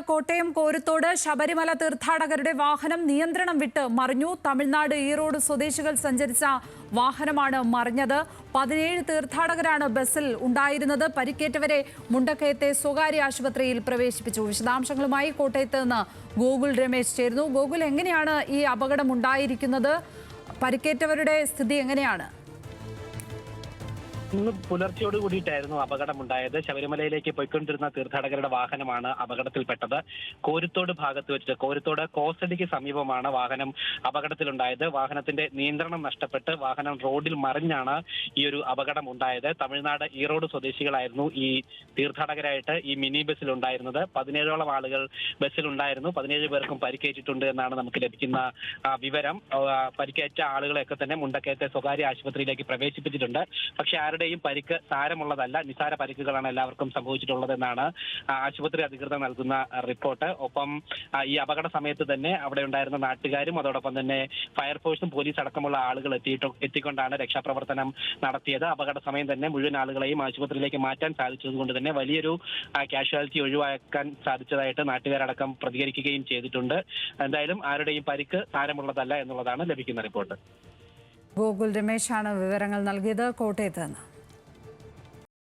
കോട്ടയം കോരുത്തോട് ശബരിമല തീർത്ഥാടകരുടെ വാഹനം നിയന്ത്രണം വിട്ട് മറിഞ്ഞു. തമിഴ്നാട് ഈറോഡ് സ്വദേശികൾ സഞ്ചരിച്ച വാഹനമാണ് മറിഞ്ഞത്. 17 തീർത്ഥാടകരാണ് ബസ്സിൽ ഉണ്ടായിരുന്നത്. പരിക്കേറ്റവരെ മുണ്ടക്കയത്തെ സ്വകാര്യ ആശുപത്രിയിൽ പ്രവേശിപ്പിച്ചു. വിശദാംശങ്ങളുമായി കോട്ടയത്ത് നിന്ന് ഗോകുൽ രമേശ് ചേരുന്നു. ഗോകുൽ, എങ്ങനെയാണ് ഈ അപകടം ഉണ്ടായിരിക്കുന്നത്? പരിക്കേറ്റവരുടെ സ്ഥിതി എങ്ങനെയാണ്? ഇന്ന് പുലർച്ചയോട് കൂടിയിട്ടായിരുന്നു അപകടമുണ്ടായത്. ശബരിമലയിലേക്ക് പോയിക്കൊണ്ടിരുന്ന തീർത്ഥാടകരുടെ വാഹനമാണ് അപകടത്തിൽപ്പെട്ടത്. കോരുത്തോട് ഭാഗത്ത് വെച്ച് കോരുത്തോട് കോസടിക്ക് സമീപമാണ് വാഹനം അപകടത്തിലുണ്ടായത്. വാഹനത്തിന്റെ നിയന്ത്രണം നഷ്ടപ്പെട്ട് വാഹനം റോഡിൽ മറിഞ്ഞാണ് ഈ ഒരു അപകടം ഉണ്ടായത്. തമിഴ്നാട് ഈറോഡ് സ്വദേശികളായിരുന്നു ഈ തീർത്ഥാടകരായിട്ട് ഈ മിനി ബസ്സിൽ ഉണ്ടായിരുന്നത്. 17ഓളം ആളുകൾ ബസ്സിലുണ്ടായിരുന്നു. 17 പേർക്കും പരിക്കേറ്റിട്ടുണ്ട് എന്നാണ് നമുക്ക് ലഭിക്കുന്ന വിവരം. പരിക്കേറ്റ ആളുകളെയൊക്കെ തന്നെ മുണ്ടക്കയത്തെ സ്വകാര്യ ആശുപത്രിയിലേക്ക് പ്രവേശിപ്പിച്ചിട്ടുണ്ട്. പക്ഷേ ആരുടെയും പരിക്ക് സാരമുള്ളതല്ല, നിസാര പരിക്കുകളാണ് എല്ലാവർക്കും സംഭവിച്ചിട്ടുള്ളതെന്നാണ് ആശുപത്രി അധികൃതർ നൽകുന്ന റിപ്പോർട്ട്. ഒപ്പം ഈ അപകട സമയത്ത് തന്നെ അവിടെ ഉണ്ടായിരുന്ന നാട്ടുകാരും അതോടൊപ്പം തന്നെ ഫയർഫോഴ്സും പോലീസ് അടക്കമുള്ള ആളുകൾ എത്തിക്കൊണ്ടാണ് രക്ഷാപ്രവർത്തനം നടത്തിയത്. അപകട സമയം തന്നെ മുഴുവൻ ആളുകളെയും ആശുപത്രിയിലേക്ക് മാറ്റാൻ സാധിച്ചതുകൊണ്ട് തന്നെ വലിയൊരു കാഷ്വാലിറ്റി ഒഴിവാക്കാൻ സാധിച്ചതായിട്ട് നാട്ടുകാരടക്കം പ്രതികരിക്കുകയും ചെയ്തിട്ടുണ്ട്. എന്തായാലും ആരുടെയും പരിക്ക് സാരമുള്ളതല്ല എന്നുള്ളതാണ് ലഭിക്കുന്ന റിപ്പോർട്ട്. ഗോകുൽ രമേശാണ് വിവരങ്ങൾ നൽകിയത് കോട്ടയത്ത് നിന്ന്.